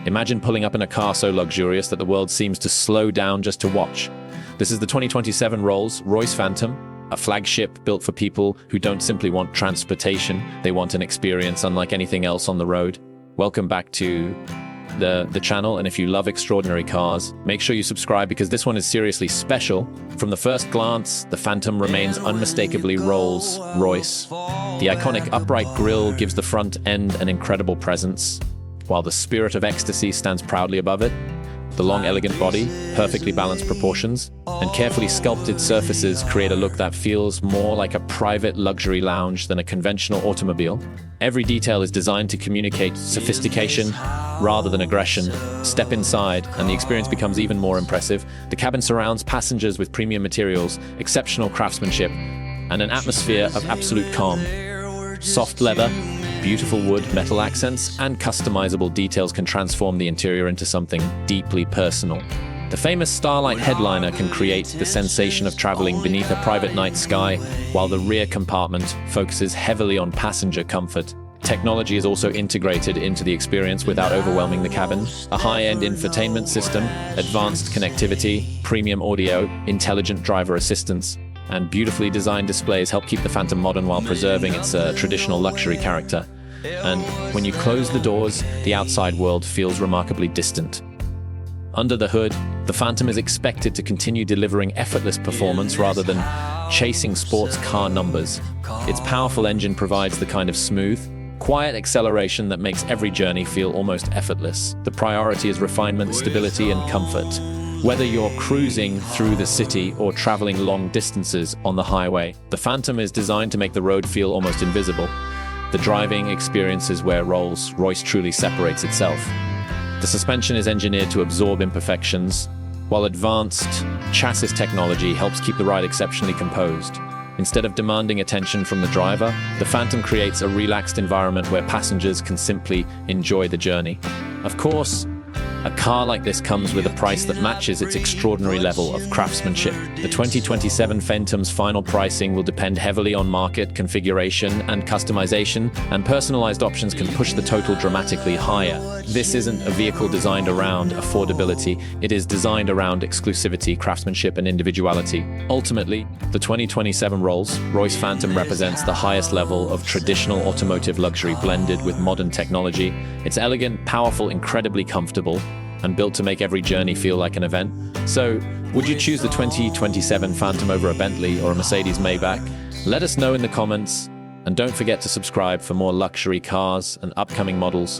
Imagine pulling up in a car so luxurious that the world seems to slow down just to watch. This is the 2027 Rolls-Royce Phantom, a flagship built for people who don't simply want transportation, they want an experience unlike anything else on the road. Welcome back to the channel, and if you love extraordinary cars, make sure you subscribe because this one is seriously special. From the first glance, the Phantom remains unmistakably Rolls-Royce. The iconic upright grille gives the front end an incredible presence, while the spirit of ecstasy stands proudly above it. The long, elegant body, perfectly balanced proportions, and carefully sculpted surfaces create a look that feels more like a private luxury lounge than a conventional automobile. Every detail is designed to communicate sophistication rather than aggression. Step inside, and the experience becomes even more impressive. The cabin surrounds passengers with premium materials, exceptional craftsmanship, and an atmosphere of absolute calm. Soft leather, beautiful wood, metal accents, and customizable details can transform the interior into something deeply personal. The famous Starlight headliner can create the sensation of traveling beneath a private night sky, while the rear compartment focuses heavily on passenger comfort. Technology is also integrated into the experience without overwhelming the cabin. A high-end infotainment system, advanced connectivity, premium audio, intelligent driver assistance, and beautifully designed displays help keep the Phantom modern while preserving its traditional luxury character. And when you close the doors, the outside world feels remarkably distant. Under the hood, the Phantom is expected to continue delivering effortless performance rather than chasing sports car numbers. Its powerful engine provides the kind of smooth, quiet acceleration that makes every journey feel almost effortless. The priority is refinement, stability, and comfort. Whether you're cruising through the city or traveling long distances on the highway, the Phantom is designed to make the road feel almost invisible. The driving experience is where Rolls-Royce truly separates itself. The suspension is engineered to absorb imperfections, while advanced chassis technology helps keep the ride exceptionally composed. Instead of demanding attention from the driver, the Phantom creates a relaxed environment where passengers can simply enjoy the journey. Of course, a car like this comes with a price that matches its extraordinary level of craftsmanship. The 2027 Phantom's final pricing will depend heavily on market configuration and customization, and personalized options can push the total dramatically higher. This isn't a vehicle designed around affordability, it is designed around exclusivity, craftsmanship, and individuality. Ultimately, the 2027 Rolls-Royce Phantom represents the highest level of traditional automotive luxury blended with modern technology. It's elegant, powerful, incredibly comfortable, and built to make every journey feel like an event. So, would you choose the 2027 Phantom over a Bentley or a Mercedes Maybach? Let us know in the comments, and don't forget to subscribe for more luxury cars and upcoming models.